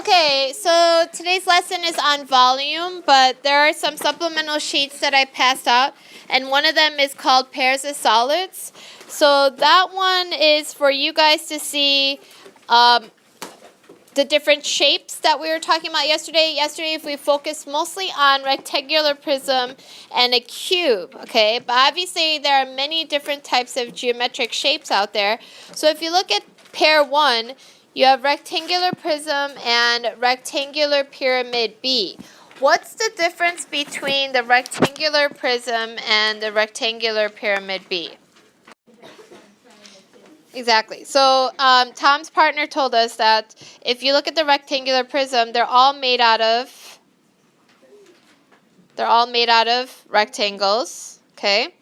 Okay, so today's lesson is on volume, but there are some supplemental sheets that I passed out, and one of them is called Pairs of Solids. So that one is for you guys to see the different shapes that we were talking about yesterday. Yesterday, if we focused mostly on rectangular prism and a cube, okay? But obviously, there are many different types of geometric shapes out there. So if you look at pair 1, you have rectangular prism and rectangular pyramid B. What's the difference between the rectangular prism and the rectangular pyramid B? Exactly. So Tom's partner told us that if you look at the rectangular prism, they're all made out of rectangles. Okay.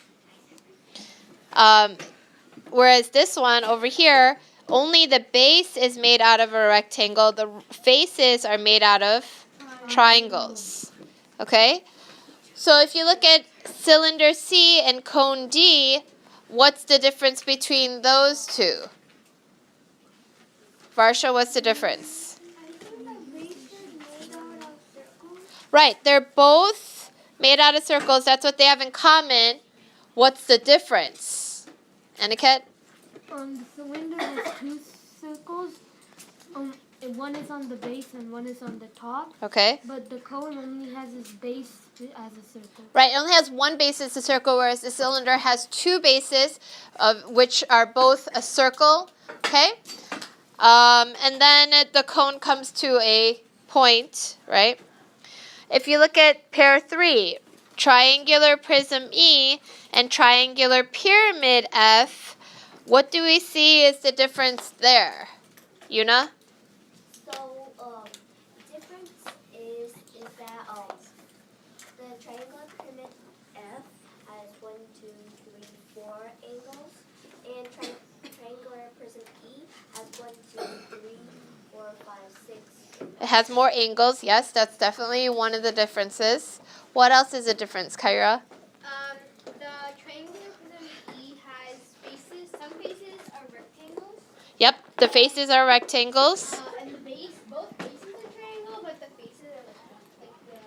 Whereas this one over here, only the base is made out of a rectangle. The faces are made out of triangles. Okay? So if you look at cylinder C and cone D, what's the difference between those two? Varsha, what's the difference? Right, they're both made out of circles. That's what they have in common. What's the difference? Aniket? The cylinder has two circles. One is on the base and one is on the top. Okay. But the cone only has its base as a circle. Right, it only has one base as a circle, whereas the cylinder has two bases, of which are both a circle. Okay. And then the cone comes to a point, right? If you look at pair 3, triangular prism E and triangular pyramid F, what do we see is the difference there? Yuna? So, the difference is that the triangular pyramid F has 1, 2, 3, 4 angles, and triangular prism E has 1, 2, 3, 4, 5, 6. It has more angles, yes, that's definitely one of the differences. What else is a difference, Kyra? The triangular prism E has faces. Some faces are rectangles. Yep, the faces are rectangles. And both faces are triangle, but the faces are like the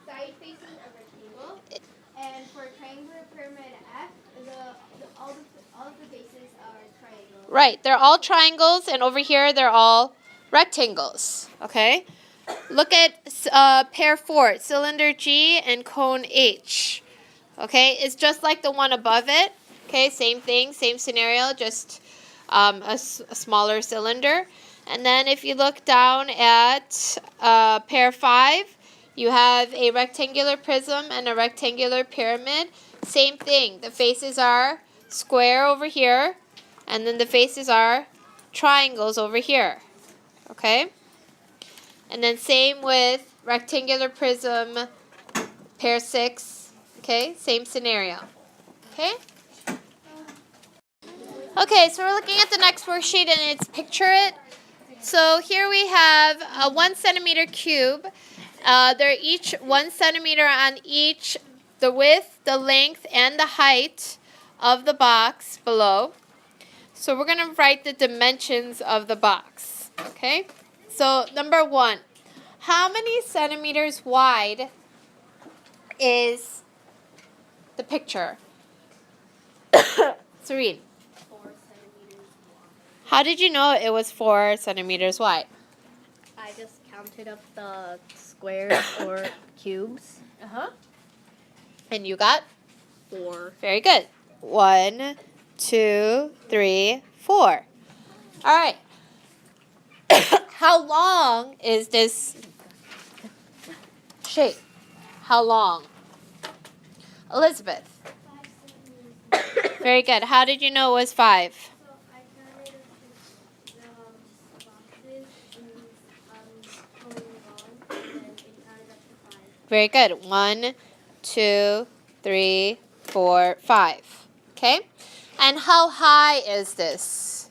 side faces are rectangle. And for triangular pyramid F, all of the faces are triangle. Right, they're all triangles, and over here they're all rectangles. Okay? Look at pair 4, cylinder G and cone H. Okay, it's just like the one above it. Okay, same thing, same scenario, just a smaller cylinder. And then if you look down at pair 5, you have a rectangular prism and a rectangular pyramid. Same thing, the faces are square over here, and then the faces are triangles over here. Okay? And then same with rectangular prism, pair 6. Okay? Same scenario. Okay? Okay, so we're looking at the next worksheet, and it's picture it. So here we have a 1 centimeter cube. They're each 1 centimeter on each, the width, the length, and the height of the box below. So we're going to write the dimensions of the box. Okay? So number 1, how many centimeters wide is the picture? Serene. 4 centimeters long. How did you know it was 4 centimeters wide? I just counted up the squares or cubes. Uh-huh. And you got? 4. Very good. 1, 2, 3, 4. All right. How long is this shape? How long? Elizabeth. 5 centimeters. Very good. How did you know it was 5? So I counted the boxes going on, and then it counted up to 5. Very good. 1, 2, 3, 4, 5. Okay? And how high is this?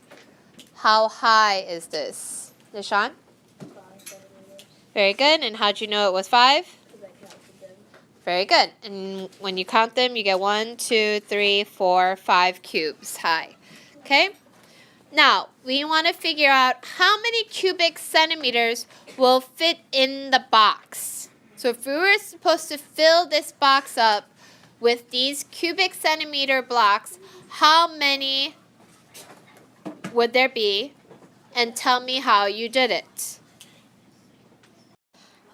How high is this? Nishan? 5 centimeters. Very good. And how'd you know it was 5? Because I counted them. Very good. And when you count them, you get 1, 2, 3, 4, 5 cubes high. Okay? Now, we want to figure out how many cubic centimeters will fit in the box. So if we were supposed to fill this box up with these cubic centimeter blocks, how many would there be? And tell me how you did it.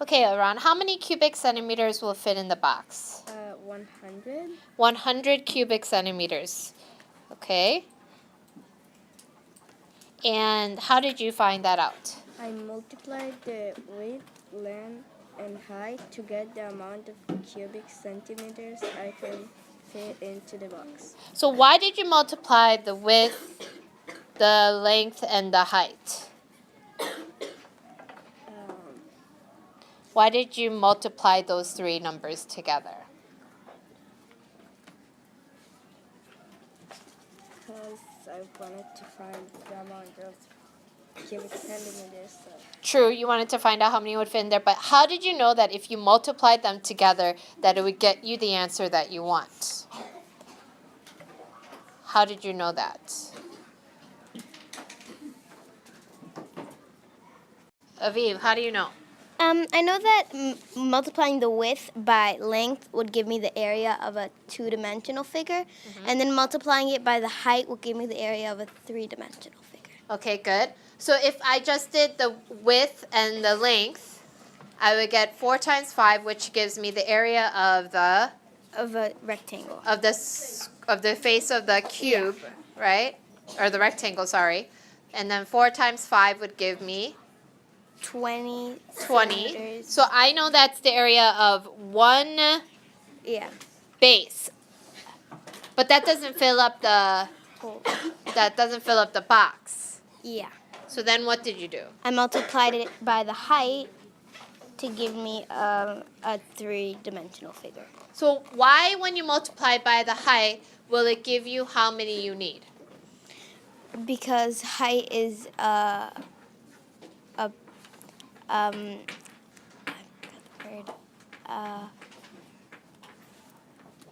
Okay, Aran, how many cubic centimeters will fit in the box? 100. 100 cubic centimeters. Okay. And how did you find that out? I multiplied the width, length, and height to get the amount of cubic centimeters I can fit into the box. So why did you multiply the width, the length, and the height? Why did you multiply those three numbers together? Because I wanted to find the amount of cubic centimeters. So. True, you wanted to find out how many would fit in there, but how did you know that if you multiplied them together that it would get you the answer that you want? How did you know that? Aviv, how do you know? I know that multiplying the width by length would give me the area of a two-dimensional figure, and then multiplying it by the height would give me the area of a three-dimensional figure. Okay, good. So if I just did the width and the length, I would get 4 times 5, which gives me the area of the Of a rectangle. of the face of the cube, right? Or the rectangle, sorry. And then 4 times 5 would give me 20. 20. centimeters. So I know that's the area of one Yeah. base. But that doesn't fill up the box. Yeah. So then what did you do? I multiplied it by the height to give me a three-dimensional figure. So why, when you multiply by the height, will it give you how many you need? Because height is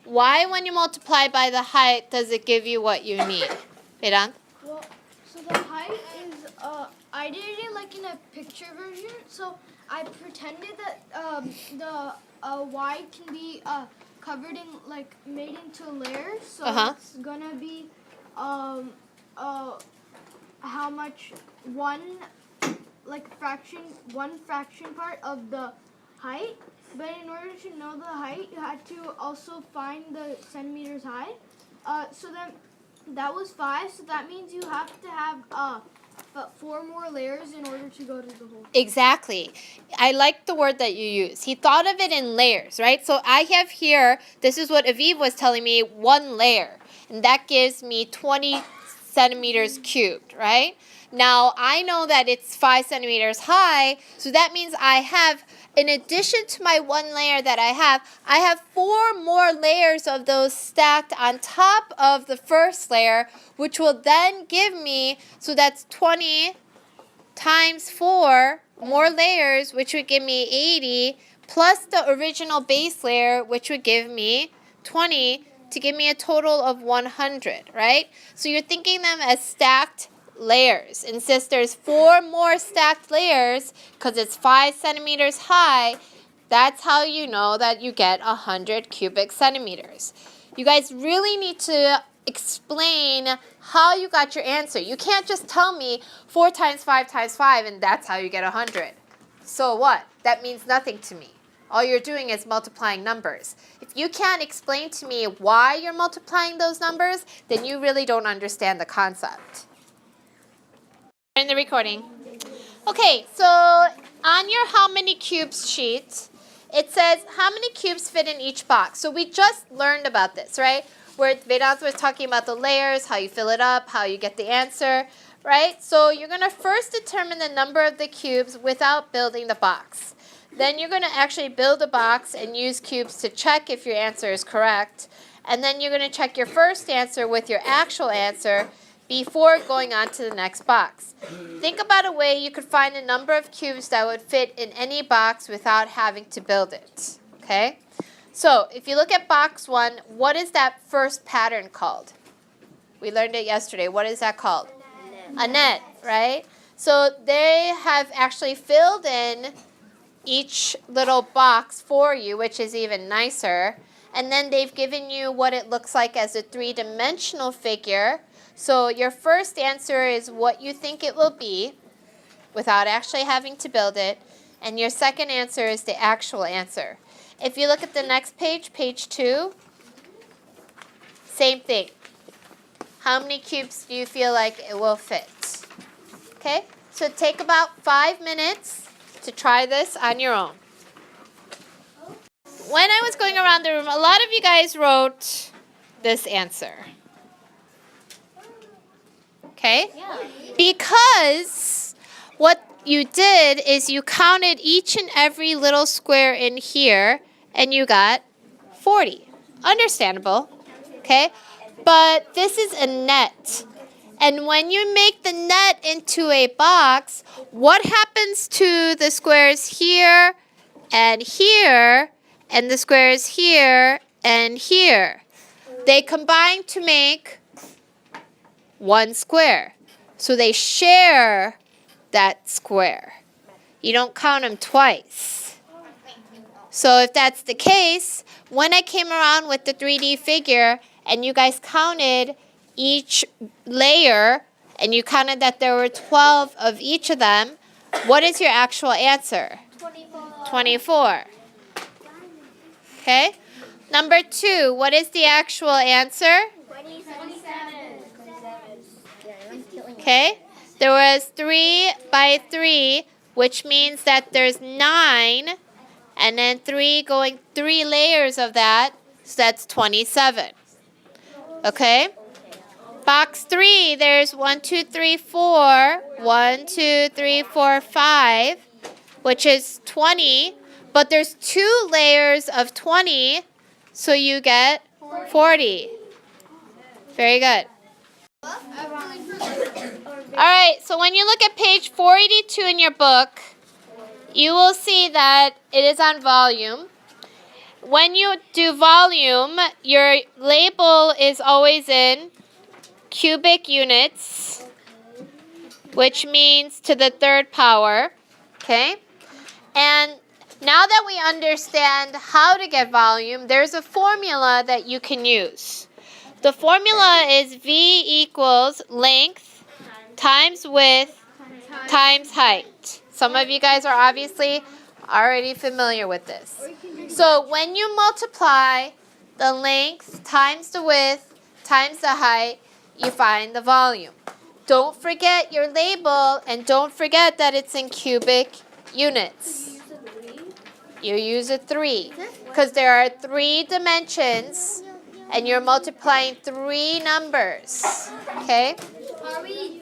Why, when you multiply by the height, does it give you what you need? Vedant? Well, so the height is, I did it like in a picture version. So I pretended that the Y can be covered in, like, made into layers. So it's gonna be how much one fraction part of the height. But in order to know the height, you had to also find the centimeters high. So then that was 5. So that means you have to have 4 more layers in order to go to the whole. Exactly. I like the word that you use. He thought of it in layers, right? So I have here, this is what Aviv was telling me, 1 layer. And that gives me 20 centimeters cubed, right? Now, I know that it's 5 centimeters high, so that means I have, in addition to my 1 layer that I have 4 more layers of those stacked on top of the first layer, which will then give me, so that's 20 times 4 more layers, which would give me 80, plus the original base layer, which would give me 20, to give me a total of 100, right? So you're thinking them as stacked layers. And since there's 4 more stacked layers, because it's 5 centimeters high, that's how you know that you get 100 cubic centimeters. You guys really need to explain how you got your answer. You can't just tell me 4 times 5 times 5 and that's how you get 100. So what? That means nothing to me. All you're doing is multiplying numbers. If you can't explain to me why you're multiplying those numbers, then you really don't understand the concept. In the recording. Okay, so on your how many cubes sheet, it says how many cubes fit in each box. So we just learned about this, right? Where Vedant was talking about the layers, how you fill it up, how you get the answer, right? So you're going to first determine the number of the cubes without building the box. Then you're going to actually build a box and use cubes to check if your answer is correct. And then you're going to check your first answer with your actual answer before going on to the next box. Think about a way you could find a number of cubes that would fit in any box without having to build it. Okay? So if you look at box 1, what is that first pattern called? We learned it yesterday. What is that called? A net, right? So they have actually filled in each little box for you, which is even nicer. And then they've given you what it looks like as a three-dimensional figure. So your first answer is what you think it will be without actually having to build it. And your second answer is the actual answer. If you look at the next page, page 2, same thing. How many cubes do you feel like it will fit? Okay, so take about 5 minutes to try this on your own. When I was going around the room, a lot of you guys wrote this answer. Okay? Because what you did is you counted each and every little square in here and you got 40. Understandable. Okay? But this is a net. And when you make the net into a box, what happens to the squares here and here and the squares here and here? They combine to make one square. So they share that square. You don't count them twice. So if that's the case, when I came around with the 3D figure and you guys counted each layer and you counted that there were 12 of each of them, what is your actual answer? 24. Okay? Number 2, what is the actual answer? 27. Okay? There was 3 by 3, which means that there's 9, and then 3 going 3 layers of that, so that's 27. Okay? Box 3, there's 1, 2, 3, 4. 1, 2, 3, 4, 5, which is 20. But there's 2 layers of 20, so you get 40. Very good. All right, so when you look at page 482 in your book, you will see that it is on volume. When you do volume, your label is always in cubic units, which means to the 3rd power, okay? And now that we understand how to get volume, there's a formula that you can use. The formula is V equals length times width times height. Some of you guys are obviously already familiar with this. So when you multiply the length times the width times the height, you find the volume. Don't forget your label and don't forget that it's in cubic units. You use a 3 because there are 3 dimensions and you're multiplying 3 numbers. Okay? Are we